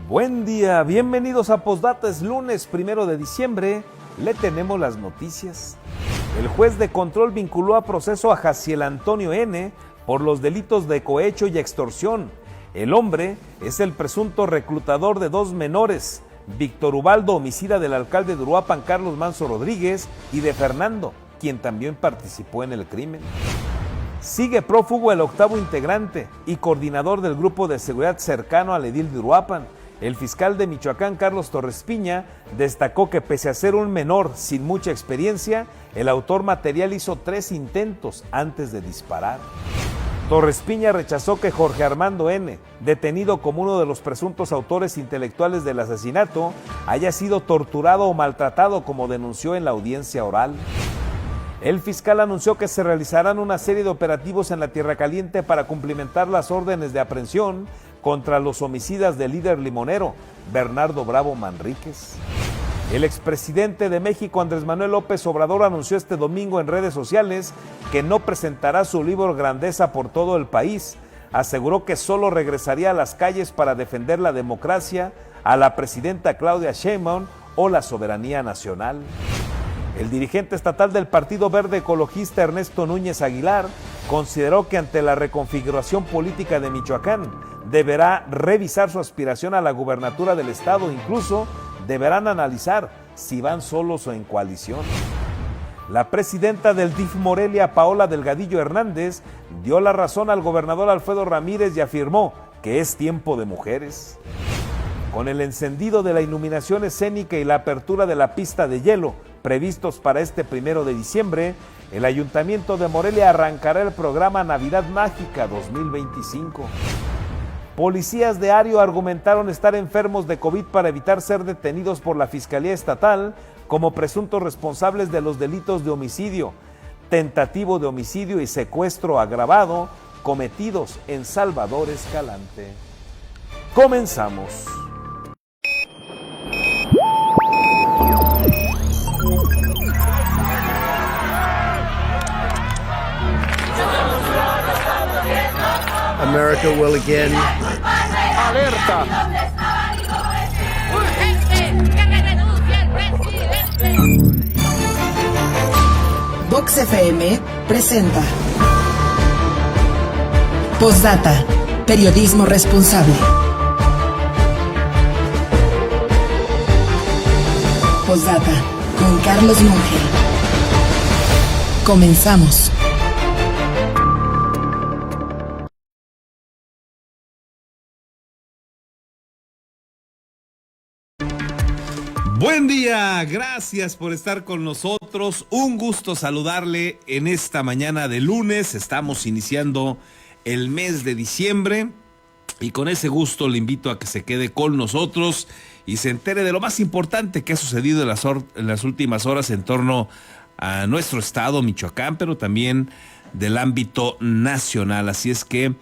Buen día, bienvenidos a Postdata, es lunes 1 de diciembre, le tenemos las noticias. El juez de control vinculó a proceso a Jaciel Antonio N. por los delitos de cohecho y extorsión. El hombre es el presunto reclutador de dos menores, Víctor Ubaldo, homicida del alcalde de Uruapan, Carlos Manso Rodríguez, y de Fernando, quien también participó en el crimen. Sigue prófugo el octavo integrante y coordinador del grupo de seguridad cercano al edil de Uruapan. El fiscal de Michoacán, Carlos Torres Piña, destacó que pese a ser un menor sin mucha experiencia, el autor material hizo 3 intentos antes de disparar. Torres Piña rechazó que Jorge Armando N., detenido como uno de los presuntos autores intelectuales del asesinato, haya sido torturado o maltratado como denunció en la audiencia oral. El fiscal anunció que se realizarán una serie de operativos en la Tierra Caliente para cumplimentar las órdenes de aprehensión contra los homicidas del líder limonero, Bernardo Bravo Manríquez. El expresidente de México, Andrés Manuel López Obrador, anunció este domingo en redes sociales que no presentará su libro Grandeza por todo el país. Aseguró que solo regresaría a las calles para defender la democracia, a la presidenta Claudia Sheinbaum o la soberanía nacional. El dirigente estatal del Partido Verde Ecologista, Ernesto Núñez Aguilar, consideró que ante la reconfiguración política de Michoacán, deberá revisar su aspiración a la gubernatura del estado. Incluso deberán analizar si van solos o en coalición. La presidenta del DIF Morelia, Paola Delgadillo Hernández, dio la razón al gobernador Alfredo Ramírez y afirmó que es tiempo de mujeres. Con el encendido de la iluminación escénica y la apertura de la pista de hielo previstos para este 1 de diciembre, el Ayuntamiento de Morelia arrancará el programa Navidad Mágica 2025. Policías de Ario argumentaron estar enfermos de COVID para evitar ser detenidos por la Fiscalía Estatal como presuntos responsables de los delitos de homicidio, tentativo de homicidio y secuestro agravado cometidos en Salvador Escalante. Comenzamos. America will again. Alerta. Urgente, que me renuncie el presidente. Vox FM presenta Postdata, periodismo responsable. Postdata con Carlos Monge. Comenzamos. Buen día, gracias por estar con nosotros, un gusto saludarle en esta mañana de lunes. Estamos iniciando el mes de diciembre y con ese gusto le invito a que se quede con nosotros y se entere de lo más importante que ha sucedido en las últimas horas en torno a nuestro estado, Michoacán, pero también del ámbito nacional. Así es que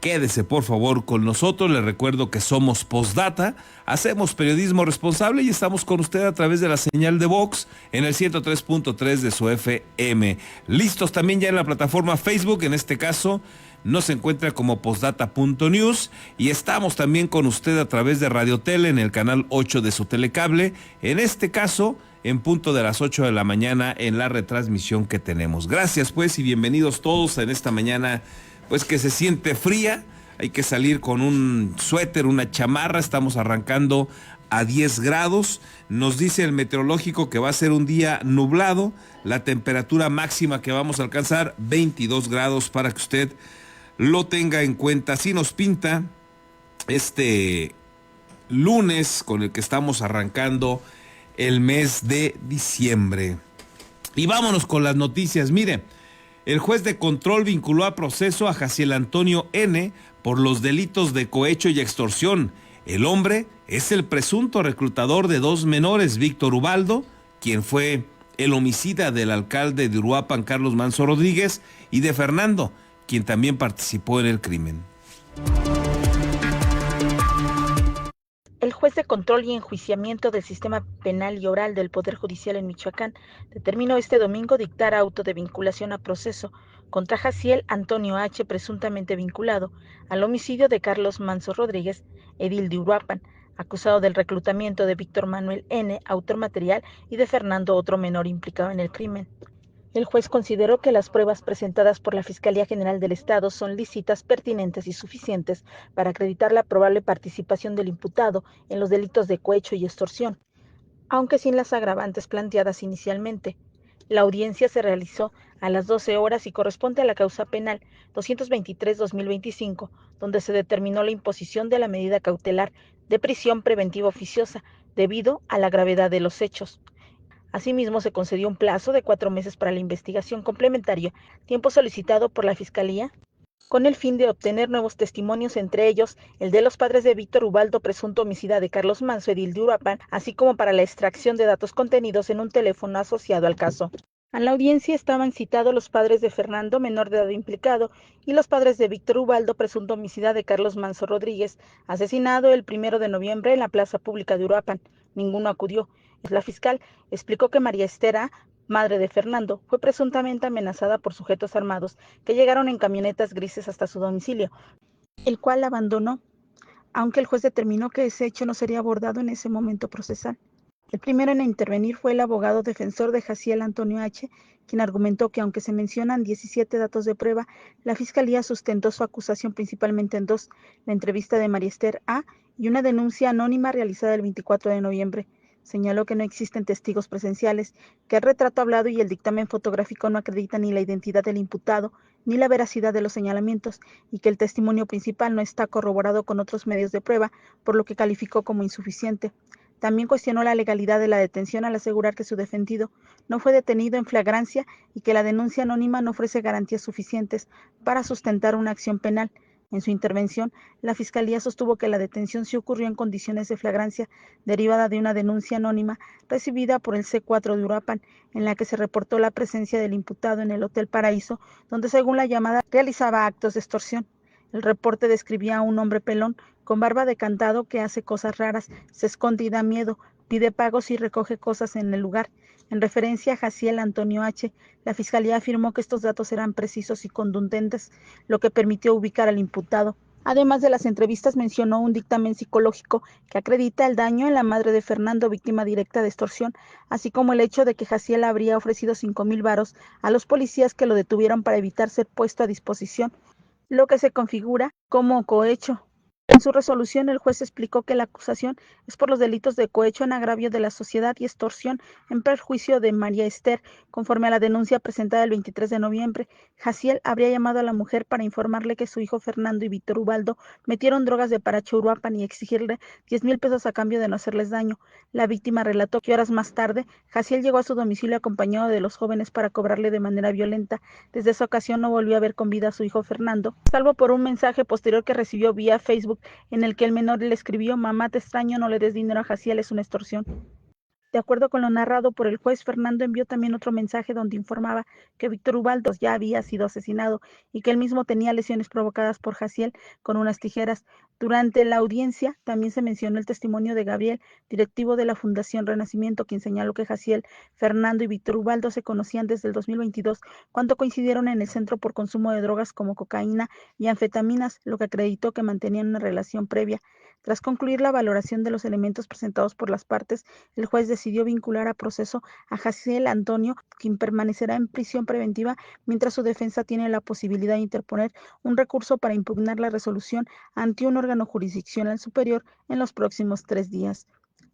quédese por favor con nosotros. Les recuerdo que somos Postdata, hacemos periodismo responsable y estamos con usted a través de la señal de Vox en el 103.3 de su FM. Listos también ya en la plataforma Facebook, en este caso nos encuentra como postdata.news, y estamos también con usted a través de Radio Tele en el canal 8 de su telecable, en este caso en punto de las 8 de la mañana en la retransmisión que tenemos. Gracias pues y bienvenidos todos en esta mañana pues que se siente fría. Hay que salir con un suéter, una chamarra. Estamos arrancando a 10 grados. Nos dice el meteorológico que va a ser un día nublado. La temperatura máxima que vamos a alcanzar, 22 grados, para que usted lo tenga en cuenta. Así nos pinta este lunes con el que estamos arrancando el mes de diciembre. Y vámonos con las noticias. Mire, el juez de control vinculó a proceso a Jaciel Antonio N. por los delitos de cohecho y extorsión. El hombre es el presunto reclutador de dos menores, Víctor Ubaldo, quien fue el homicida del alcalde de Uruapan, Carlos Manso Rodríguez, y de Fernando, quien también participó en el crimen. El juez de control y enjuiciamiento del sistema penal y oral del Poder Judicial en Michoacán determinó este domingo dictar auto de vinculación a proceso contra Jaciel Antonio H., presuntamente vinculado al homicidio de Carlos Manso Rodríguez, edil de Uruapan, acusado del reclutamiento de Víctor Manuel N., autor material, y de Fernando, otro menor implicado en el crimen. El juez consideró que las pruebas presentadas por la Fiscalía General del Estado son lícitas, pertinentes y suficientes para acreditar la probable participación del imputado en los delitos de cohecho y extorsión, aunque sin las agravantes planteadas inicialmente. La audiencia se realizó a las 12 horas y corresponde a la causa penal 223-2025, donde se determinó la imposición de la medida cautelar de prisión preventiva oficiosa debido a la gravedad de los hechos. Asimismo, se concedió un plazo de 4 meses para la investigación complementaria, tiempo solicitado por la Fiscalía, con el fin de obtener nuevos testimonios, entre ellos el de los padres de Víctor Ubaldo, presunto homicida de Carlos Manso, edil de Uruapan, así como para la extracción de datos contenidos en un teléfono asociado al caso. A la audiencia estaban citados los padres de Fernando, menor de edad implicado, y los padres de Víctor Ubaldo, presunto homicida de Carlos Manso Rodríguez, asesinado el 1 de noviembre en la plaza pública de Uruapan. Ninguno acudió. La fiscal explicó que María Esther A., madre de Fernando, fue presuntamente amenazada por sujetos armados que llegaron en camionetas grises hasta su domicilio, el cual abandonó, aunque el juez determinó que ese hecho no sería abordado en ese momento procesal. El primero en intervenir fue el abogado defensor de Jaciel Antonio H., quien argumentó que aunque se mencionan 17 datos de prueba, la Fiscalía sustentó su acusación principalmente en 2, la entrevista de María Esther A. y una denuncia anónima realizada el 24 de noviembre. Señaló que no existen testigos presenciales, que el retrato hablado y el dictamen fotográfico no acreditan ni la identidad del imputado ni la veracidad de los señalamientos, y que el testimonio principal no está corroborado con otros medios de prueba, por lo que calificó como insuficiente. También cuestionó la legalidad de la detención al asegurar que su defendido no fue detenido en flagrancia y que la denuncia anónima no ofrece garantías suficientes para sustentar una acción penal. En su intervención, la Fiscalía sostuvo que la detención sí ocurrió en condiciones de flagrancia, derivada de una denuncia anónima recibida por el C4 de Uruapan, en la que se reportó la presencia del imputado en el Hotel Paraíso, donde según la llamada realizaba actos de extorsión. El reporte describía a un hombre pelón, con barba de cantado, que hace cosas raras, se esconde y da miedo, pide pagos y recoge cosas en el lugar. En referencia a Jaciel Antonio H., la Fiscalía afirmó que estos datos eran precisos y contundentes, lo que permitió ubicar al imputado. Además de las entrevistas, mencionó un dictamen psicológico que acredita el daño en la madre de Fernando, víctima directa de extorsión, así como el hecho de que Jaciel habría ofrecido 5,000 varos a los policías que lo detuvieron para evitar ser puesto a disposición, lo que se configura como cohecho. En su resolución, el juez explicó que la acusación es por los delitos de cohecho en agravio de la sociedad y extorsión en perjuicio de María Esther. Conforme a la denuncia presentada el 23 de noviembre, Jaciel habría llamado a la mujer para informarle que su hijo Fernando y Víctor Ubaldo metieron drogas de Paracho a Uruapan y exigirle 10,000 pesos a cambio de no hacerles daño. La víctima relató que horas más tarde, Jaciel llegó a su domicilio acompañado de los jóvenes para cobrarle de manera violenta. Desde esa ocasión no volvió a ver con vida a su hijo Fernando, salvo por un mensaje posterior que recibió vía Facebook, en el que el menor le escribió: mamá, te extraño, no le des dinero a Jaciel, es una extorsión. De acuerdo con lo narrado por el juez, Fernando envió también otro mensaje donde informaba que Víctor Ubaldo ya había sido asesinado y que él mismo tenía lesiones provocadas por Jaciel con unas tijeras. Durante la audiencia también se mencionó el testimonio de Gabriel, directivo de la Fundación Renacimiento, quien señaló que Jaciel, Fernando y Víctor Ubaldo se conocían desde el 2022, cuando coincidieron en el centro por consumo de drogas como cocaína y anfetaminas, lo que acreditó que mantenían una relación previa. Tras concluir la valoración de los elementos presentados por las partes, el juez decidió vincular a proceso a Jaciel Antonio, quien permanecerá en prisión preventiva mientras su defensa tiene la posibilidad de interponer un recurso para impugnar la resolución ante un órgano jurisdiccional superior en los próximos 3 días.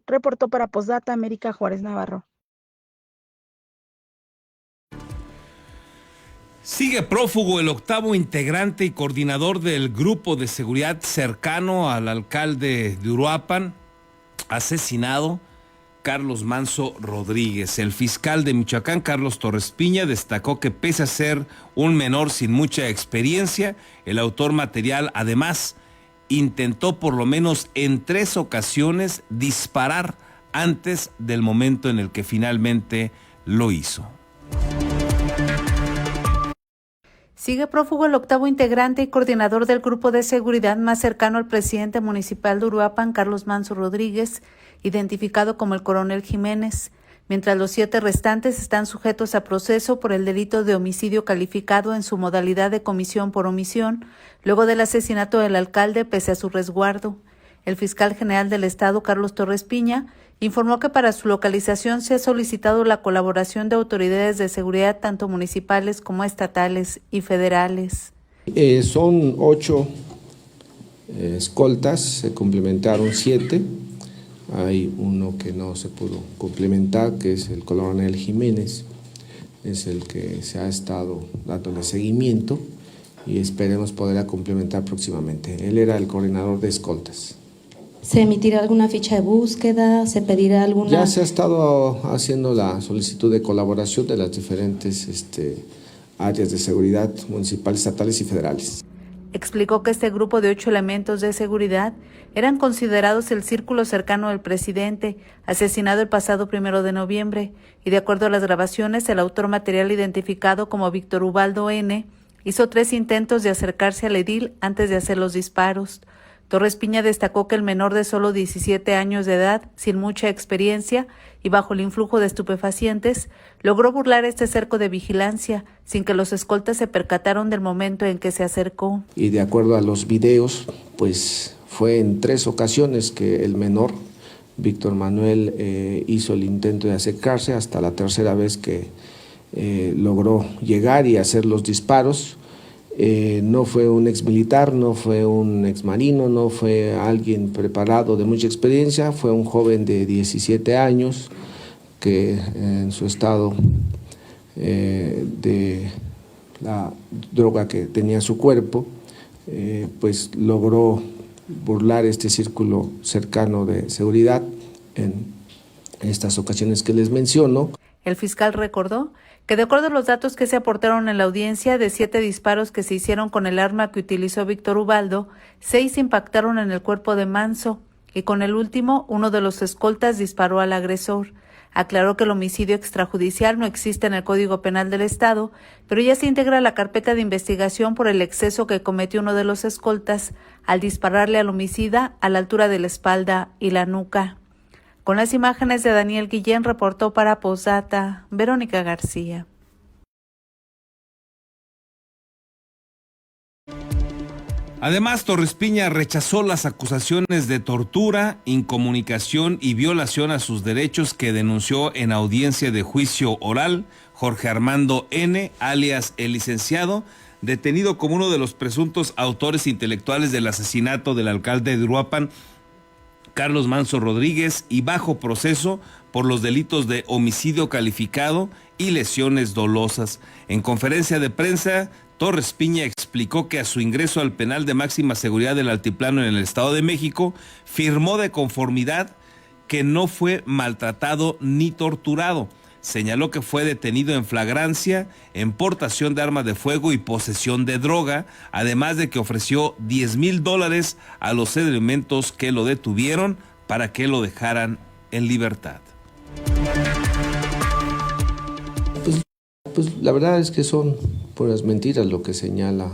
Reportó para Postdata América Juárez Navarro. Sigue prófugo el octavo integrante y coordinador del grupo de seguridad cercano al alcalde de Uruapan, asesinado, Carlos Manso Rodríguez. El fiscal de Michoacán, Carlos Torres Piña, destacó que pese a ser un menor sin mucha experiencia, el autor material además intentó por lo menos en 3 ocasiones disparar antes del momento en el que finalmente lo hizo. Sigue prófugo el octavo integrante y coordinador del grupo de seguridad más cercano al presidente municipal de Uruapan, Carlos Manso Rodríguez, identificado como el Coronel Jiménez, mientras los 7 restantes están sujetos a proceso por el delito de homicidio calificado en su modalidad de comisión por omisión, luego del asesinato del alcalde pese a su resguardo. El fiscal general del Estado, Carlos Torres Piña, informó que para su localización se ha solicitado la colaboración de autoridades de seguridad tanto municipales como estatales y federales. Son 8 escoltas, se complementaron 7. Hay uno que no se pudo complementar, que es el coronel Jiménez, es el que se ha estado dándole seguimiento y esperemos poderla complementar próximamente. Él era el coordinador de escoltas. ¿Se emitirá alguna ficha de búsqueda? ¿Se pedirá alguna...? Ya se ha estado haciendo la solicitud de colaboración de las diferentes áreas de seguridad municipales, estatales y federales. Explicó que este grupo de 8 elementos de seguridad eran considerados el círculo cercano del presidente, asesinado el pasado 1 de noviembre, y de acuerdo a las grabaciones, el autor material identificado como Víctor Ubaldo N. hizo 3 intentos de acercarse al edil antes de hacer los disparos. Torres Piña destacó que el menor de solo 17 años de edad, sin mucha experiencia y bajo el influjo de estupefacientes, logró burlar este cerco de vigilancia sin que los escoltas se percataron del momento en que se acercó. Y de acuerdo a los videos, pues fue en 3 ocasiones que el menor, Víctor Manuel, hizo el intento de acercarse, hasta la tercera vez que logró llegar y hacer los disparos. No fue un exmilitar, no fue un exmarino, no fue alguien preparado de mucha experiencia, fue un joven de 17 años que en su estado de la droga que tenía su cuerpo, pues logró burlar este círculo cercano de seguridad en estas ocasiones que les menciono. El fiscal recordó que de acuerdo a los datos que se aportaron en la audiencia, de 7 disparos que se hicieron con el arma que utilizó Víctor Ubaldo, 6 impactaron en el cuerpo de Manso y con el último, uno de los escoltas disparó al agresor. Aclaró que el homicidio extrajudicial no existe en el Código Penal del Estado, pero ya se integra a la carpeta de investigación por el exceso que cometió uno de los escoltas al dispararle al homicida a la altura de la espalda y la nuca. Con las imágenes de Daniel Guillén, reportó para Posdata, Verónica García. Además, Torres Piña rechazó las acusaciones de tortura, incomunicación y violación a sus derechos que denunció en audiencia de juicio oral Jorge Armando N., alias el licenciado, detenido como uno de los presuntos autores intelectuales del asesinato del alcalde de Uruapan, Carlos Manso Rodríguez, y bajo proceso por los delitos de homicidio calificado y lesiones dolosas. En conferencia de prensa, Torres Piña explicó que a su ingreso al penal de máxima seguridad del Altiplano en el Estado de México, firmó de conformidad que no fue maltratado ni torturado. Señaló que fue detenido en flagrancia, en portación de arma de fuego y posesión de droga, además de que ofreció $10,000 a los elementos que lo detuvieron para que lo dejaran en libertad. Pues la verdad es que son puras mentiras lo que señala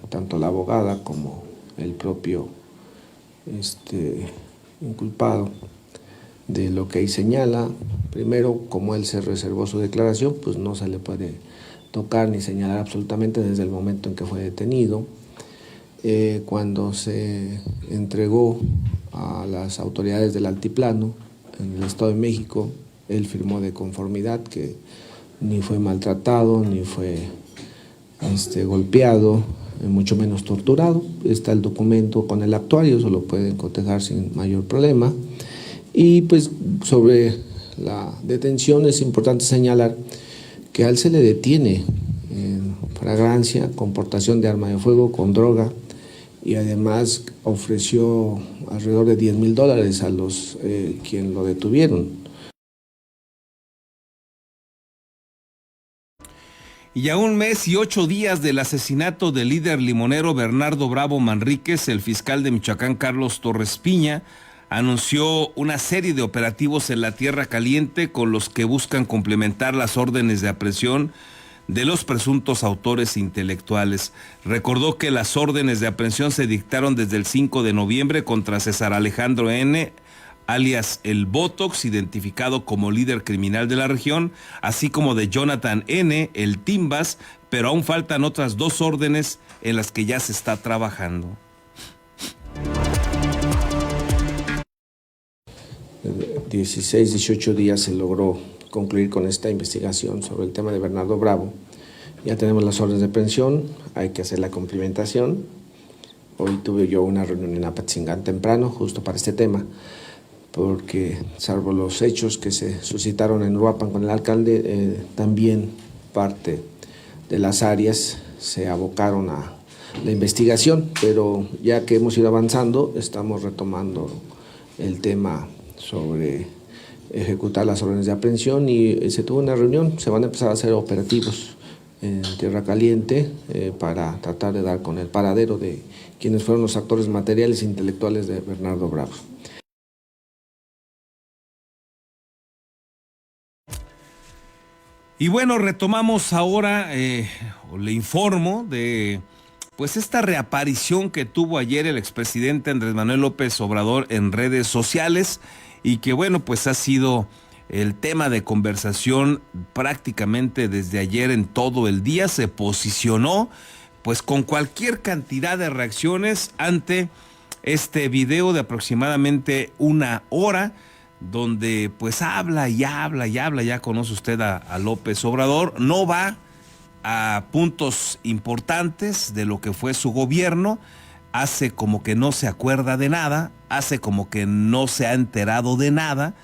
tanto la abogada como el propio inculpado. De lo que ahí señala, primero, como él se reservó su declaración, pues no se le puede tocar ni señalar absolutamente desde el momento en que fue detenido. Cuando se entregó a las autoridades del Altiplano en el Estado de México, él firmó de conformidad que ni fue maltratado, ni fue golpeado, mucho menos torturado. Está el documento con el actuario, eso lo pueden cotejar sin mayor problema. Y pues sobre la detención es importante señalar que a él se le detiene en flagrancia con portación de arma de fuego, con droga, y además ofreció alrededor de $10,000 a los quien lo detuvieron. Y a 1 mes y 8 días del asesinato del líder limonero Bernardo Bravo Manríquez, el fiscal de Michoacán Carlos Torres Piña anunció una serie de operativos en la Tierra Caliente con los que buscan complementar las órdenes de aprehensión de los presuntos autores intelectuales. Recordó que las órdenes de aprehensión se dictaron desde el 5 de noviembre contra César Alejandro N., alias el Botox, identificado como líder criminal de la región, así como de Jonathan N., el Timbas, pero aún faltan otras 2 órdenes en las que ya se está trabajando. 16, 18 días se logró concluir con esta investigación sobre el tema de Bernardo Bravo. Ya tenemos las órdenes de aprehensión, hay que hacer la cumplimentación. Hoy tuve yo una reunión en Apatzingán temprano, justo para este tema, porque salvo los hechos que se suscitaron en Uruapan con el alcalde, también parte de las áreas se abocaron a la investigación, pero ya que hemos ido avanzando, estamos retomando el tema sobre ejecutar las órdenes de aprehensión y se tuvo una reunión, se van a empezar a hacer operativos en Tierra Caliente para tratar de dar con el paradero de quienes fueron los actores materiales e intelectuales de Bernardo Bravo. Y bueno, retomamos ahora, le informo de pues esta reaparición que tuvo ayer el expresidente Andrés Manuel López Obrador en redes sociales y que bueno, pues ha sido el tema de conversación prácticamente desde ayer en todo el día. Se posicionó pues con cualquier cantidad de reacciones ante este video de aproximadamente una hora, donde pues habla y habla y habla. Ya conoce usted a López Obrador, no va a puntos importantes de lo que fue su gobierno, hace como que no se acuerda de nada, hace como que no se ha enterado de nada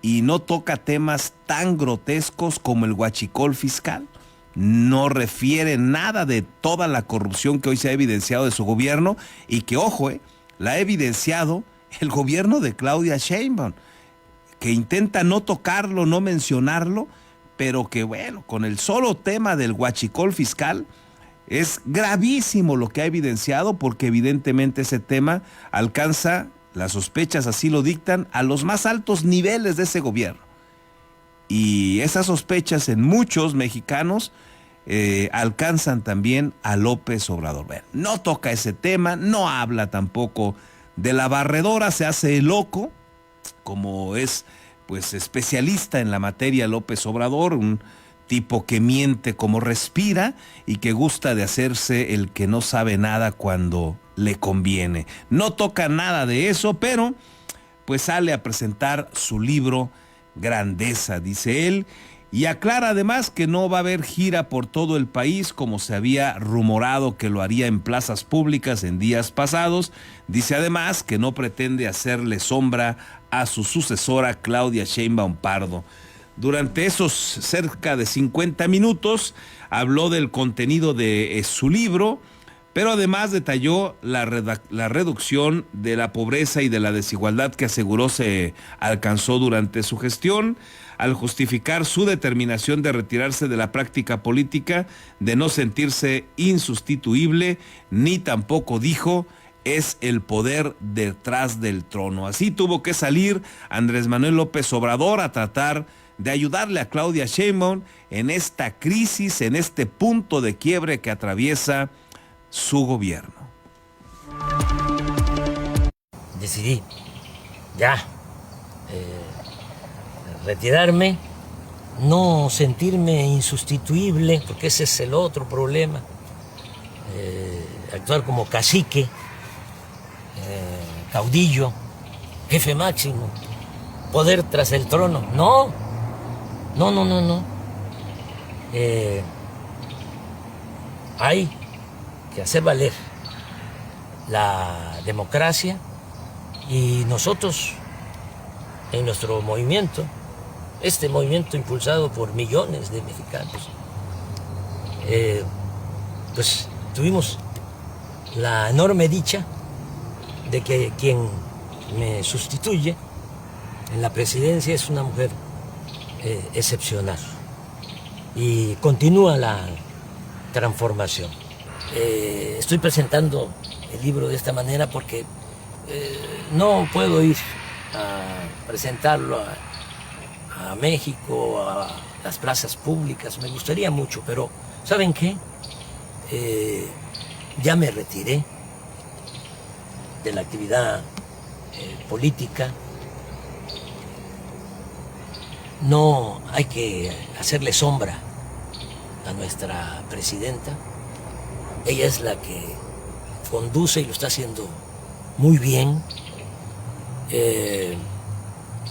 y no toca temas tan grotescos como el huachicol fiscal. No refiere nada de toda la corrupción que hoy se ha evidenciado de su gobierno y que, ojo, la ha evidenciado el gobierno de Claudia Sheinbaum, que intenta no tocarlo, no mencionarlo, pero que bueno, con el solo tema del huachicol fiscal es gravísimo lo que ha evidenciado, porque evidentemente ese tema alcanza, las sospechas así lo dictan, a los más altos niveles de ese gobierno. Y esas sospechas en muchos mexicanos alcanzan también a López Obrador. Bueno, no toca ese tema, no habla tampoco de la barredora, se hace loco, como es pues especialista en la materia López Obrador, un tipo que miente como respira y que gusta de hacerse el que no sabe nada cuando le conviene. No toca nada de eso, pero pues sale a presentar su libro Grandeza, dice él, y aclara además que no va a haber gira por todo el país como se había rumorado que lo haría en plazas públicas en días pasados. Dice además que no pretende hacerle sombra a su sucesora Claudia Sheinbaum Pardo. Durante esos cerca de 50 minutos habló del contenido de su libro, pero además detalló la reducción de la pobreza y de la desigualdad que aseguró se alcanzó durante su gestión, al justificar su determinación de retirarse de la práctica política, de no sentirse insustituible, ni tampoco dijo es el poder detrás del trono. Así tuvo que salir Andrés Manuel López Obrador a tratar de ayudarle a Claudia Sheinbaum en esta crisis, en este punto de quiebre que atraviesa su gobierno. Decidí ya retirarme, no sentirme insustituible, porque ese es el otro problema, actuar como cacique, caudillo, jefe máximo, poder tras el trono. No. Hay que hacer valer la democracia y nosotros en nuestro movimiento, este movimiento impulsado por millones de mexicanos, pues tuvimos la enorme dicha de que quien me sustituye en la presidencia es una mujer excepcional y continúa la transformación. Estoy presentando el libro de esta manera porque no puedo ir a presentarlo a México, a las plazas públicas. Me gustaría mucho, pero ¿saben qué? Ya me retiré de la actividad política. No hay que hacerle sombra a nuestra presidenta. Ella es la que conduce y lo está haciendo muy bien.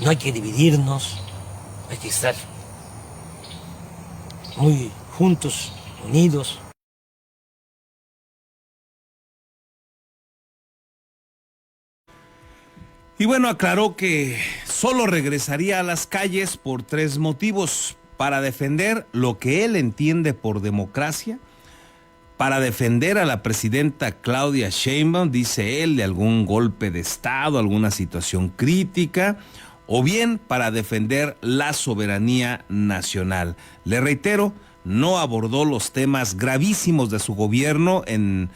no hay que dividirnos, hay que estar muy juntos, unidos. Y bueno, aclaró que solo regresaría a las calles por 3 motivos: para defender lo que él entiende por democracia, para defender a la presidenta Claudia Sheinbaum, dice él, de algún golpe de Estado, alguna situación crítica, o bien para defender la soberanía nacional. Le reitero, no abordó los temas gravísimos de su gobierno en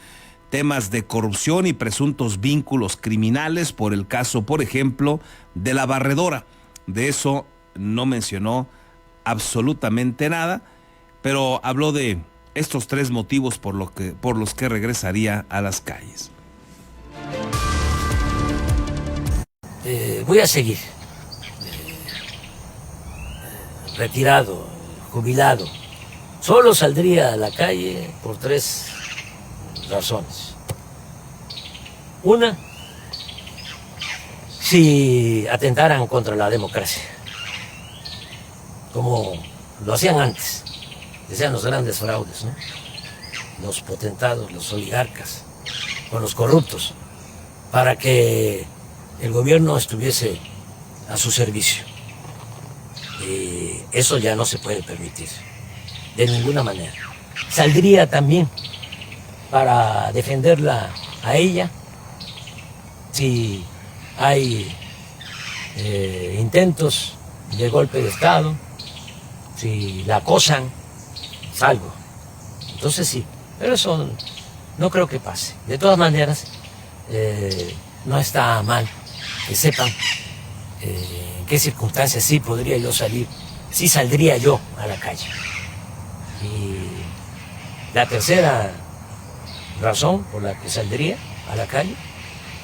temas de corrupción y presuntos vínculos criminales por el caso, por ejemplo, de la barredora. De eso no mencionó absolutamente nada, pero habló de estos 3 motivos por los que regresaría a las calles. Voy a seguir retirado, jubilado. Solo saldría a la calle por 3 razones. Una, si atentaran contra la democracia, como lo hacían antes, decían los grandes fraudes, ¿no? Los potentados, los oligarcas, con los corruptos, para que el gobierno estuviese a su servicio. Y eso ya no se puede permitir, de ninguna manera. Saldría también para defenderla a ella, si hay intentos de golpe de Estado, si la acosan, salgo. Entonces sí, pero eso no creo que pase. De todas maneras, no está mal que sepan en qué circunstancias sí podría yo salir, sí saldría yo a la calle. Y la tercera razón por la que saldría a la calle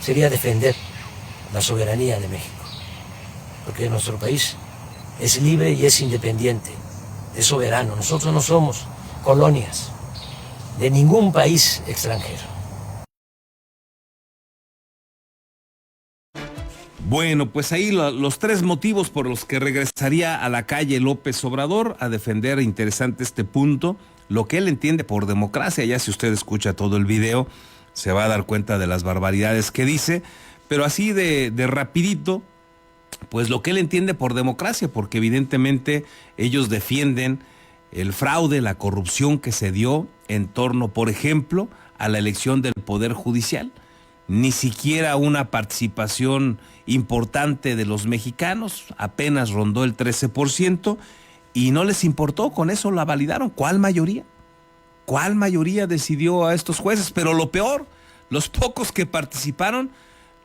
sería defender la soberanía de México, porque nuestro país es libre y es independiente, es soberano. Nosotros no somos colonias de ningún país extranjero. Bueno, pues ahí los 3 motivos por los que regresaría a la calle López Obrador a defender. Interesante este punto, lo que él entiende por democracia. Ya si usted escucha todo el video se va a dar cuenta de las barbaridades que dice, pero así de rapidito, pues lo que él entiende por democracia, porque evidentemente ellos defienden el fraude, la corrupción que se dio en torno, por ejemplo, a la elección del Poder Judicial. Ni siquiera una participación importante de los mexicanos, apenas rondó el 13%, y no les importó, con eso la validaron. ¿Cuál mayoría? ¿Cuál mayoría decidió a estos jueces? Pero lo peor, los pocos que participaron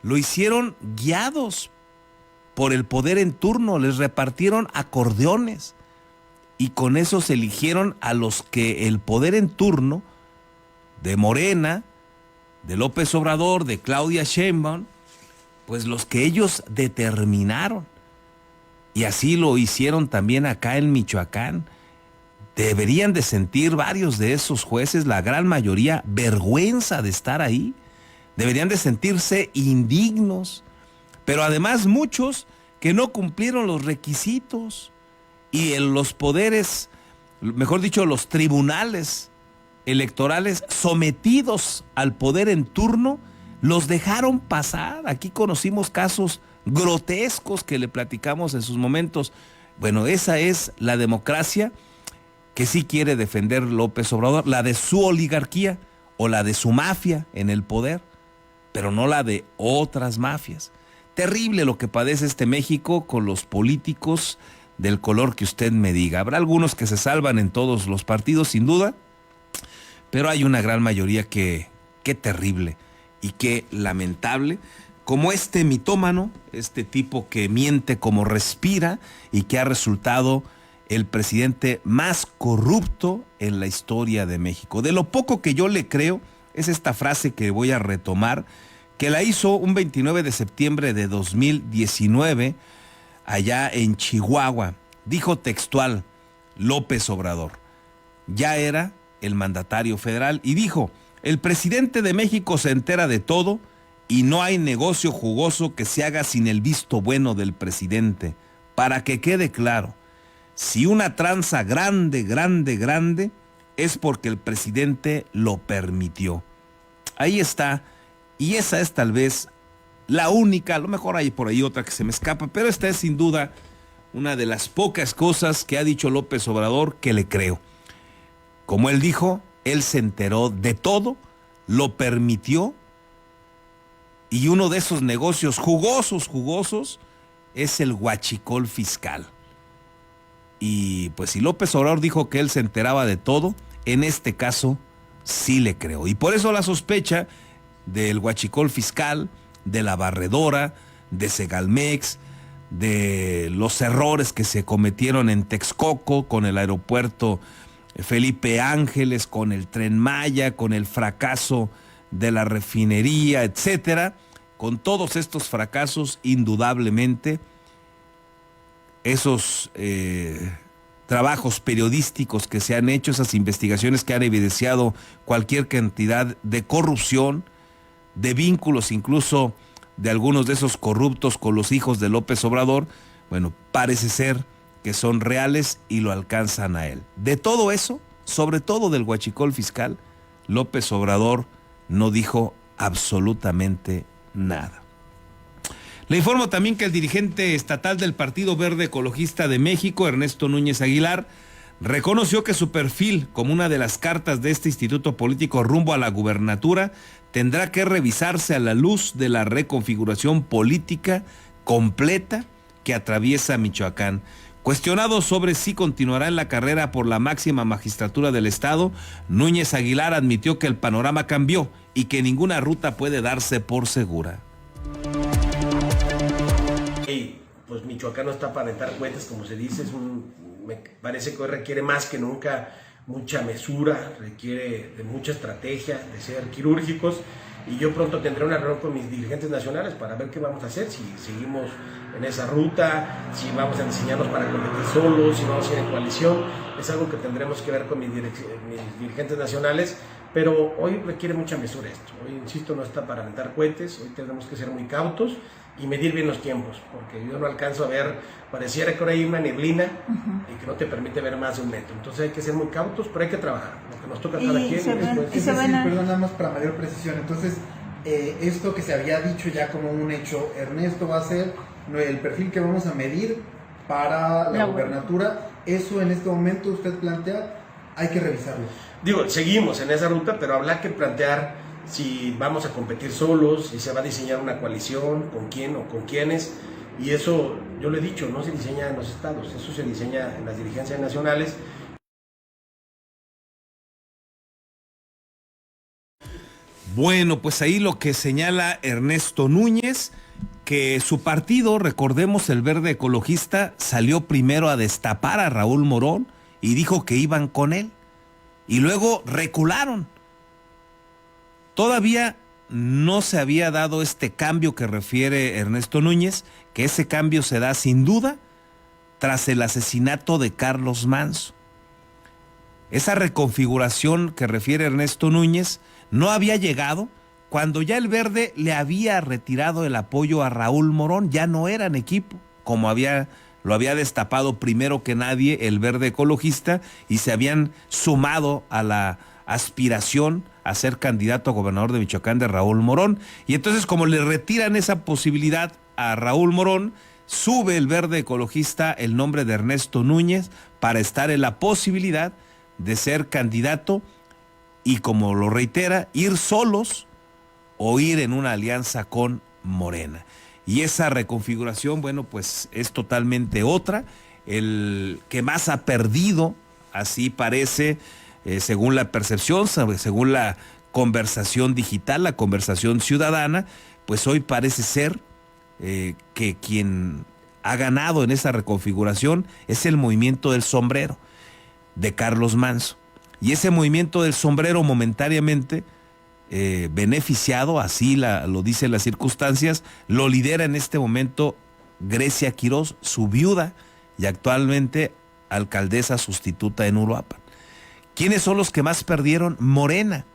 lo hicieron guiados por el poder en turno, les repartieron acordeones y con eso se eligieron a los que el poder en turno de Morena, de López Obrador, de Claudia Sheinbaum, pues los que ellos determinaron. Y así lo hicieron también acá en Michoacán. Deberían de sentir varios de esos jueces, la gran mayoría, vergüenza de estar ahí. Deberían de sentirse indignos. Pero además muchos que no cumplieron los requisitos. Y en los poderes, mejor dicho, los tribunales electorales sometidos al poder en turno, los dejaron pasar. Aquí conocimos casos grotescos que le platicamos en sus momentos. Bueno, esa es la democracia que sí quiere defender López Obrador, la de su oligarquía o la de su mafia en el poder, pero no la de otras mafias. Terrible lo que padece este México con los políticos del color que usted me diga. Habrá algunos que se salvan en todos los partidos, sin duda, pero hay una gran mayoría que, qué terrible y qué lamentable, como este mitómano, este tipo que miente como respira y que ha resultado el presidente más corrupto en la historia de México. De lo poco que yo le creo es esta frase que voy a retomar, que la hizo un 29 de septiembre de 2019 allá en Chihuahua. Dijo textual López Obrador, ya era el mandatario federal, y dijo: el presidente de México se entera de todo y no hay negocio jugoso que se haga sin el visto bueno del presidente. Para que quede claro, si una tranza grande, es porque el presidente lo permitió. Ahí está, y esa es tal vez la única, a lo mejor hay por ahí otra que se me escapa, pero esta es sin duda una de las pocas cosas que ha dicho López Obrador que le creo. Como él dijo, él se enteró de todo, lo permitió, y uno de esos negocios jugosos, es el huachicol fiscal. Y pues si López Obrador dijo que él se enteraba de todo, en este caso sí le creo. Y por eso la sospecha del huachicol fiscal, de la barredora, de Segalmex, de los errores que se cometieron en Texcoco con el aeropuerto Felipe Ángeles, con el Tren Maya, con el fracaso de la refinería, etcétera. Con todos estos fracasos, indudablemente, esos trabajos periodísticos que se han hecho, esas investigaciones que han evidenciado cualquier cantidad de corrupción, de vínculos incluso de algunos de esos corruptos con los hijos de López Obrador, bueno, parece ser que son reales y lo alcanzan a él. De todo eso, sobre todo del huachicol fiscal, López Obrador no dijo absolutamente nada. Le informo también que el dirigente estatal del Partido Verde Ecologista de México, Ernesto Núñez Aguilar, reconoció que su perfil como una de las cartas de este instituto político rumbo a la gubernatura tendrá que revisarse a la luz de la reconfiguración política completa que atraviesa Michoacán. Cuestionado sobre si continuará en la carrera por la máxima magistratura del estado, Núñez Aguilar admitió que el panorama cambió y que ninguna ruta puede darse por segura. Pues Michoacán no está para aventar cohetes, como se dice, me parece que hoy requiere más que nunca mucha mesura, requiere de mucha estrategia, de ser quirúrgicos, y yo pronto tendré una reunión con mis dirigentes nacionales para ver qué vamos a hacer, si seguimos en esa ruta, si vamos a diseñarnos para competir solos, si vamos a ir en coalición. Es algo que tendremos que ver con mis dirigentes nacionales, pero hoy requiere mucha mesura esto. Hoy, insisto, no está para aventar cohetes, hoy tenemos que ser muy cautos y medir bien los tiempos, porque yo no alcanzo a ver, pareciera que ahora hay una neblina y que no te permite ver más de 1 metro. Entonces hay que ser muy cautos, pero hay que trabajar, lo que nos toca cada quien. Perdón, nada más para mayor precisión. Entonces, esto que se había dicho ya como un hecho, Ernesto, va a ser el perfil que vamos a medir para la gubernatura. Eso en este momento usted plantea, hay que revisarlo. Digo, seguimos en esa ruta, pero habrá que plantear si vamos a competir solos, si se va a diseñar una coalición, con quién o con quiénes, y eso, yo lo he dicho, no se diseña en los estados, eso se diseña en las dirigencias nacionales. Bueno, pues ahí lo que señala Ernesto Núñez, que su partido, recordemos, el Verde Ecologista, salió primero a destapar a Raúl Morón y dijo que iban con él, y luego recularon. Todavía no se había dado este cambio que refiere Ernesto Núñez, que ese cambio se da sin duda tras el asesinato de Carlos Manzo. Esa reconfiguración que refiere Ernesto Núñez no había llegado cuando ya el Verde le había retirado el apoyo a Raúl Morón, ya no eran equipo, como lo había destapado primero que nadie el Verde Ecologista, y se habían sumado a la aspiración a ser candidato a gobernador de Michoacán de Raúl Morón. Y entonces, como le retiran esa posibilidad a Raúl Morón, sube el Verde Ecologista el nombre de Ernesto Núñez para estar en la posibilidad de ser candidato y, como lo reitera, ir solos o ir en una alianza con Morena. Y esa reconfiguración, bueno, pues es totalmente otra. El que más ha perdido, así parece, según la percepción, según la conversación digital, la conversación ciudadana, pues hoy parece ser que quien ha ganado en esa reconfiguración es el movimiento del sombrero de Carlos Manzo. Y ese movimiento del sombrero momentáneamente beneficiado, así lo dicen las circunstancias, lo lidera en este momento Grecia Quirós, su viuda y actualmente alcaldesa sustituta en Uruapan. ¿Quiénes son los que más perdieron? Morena.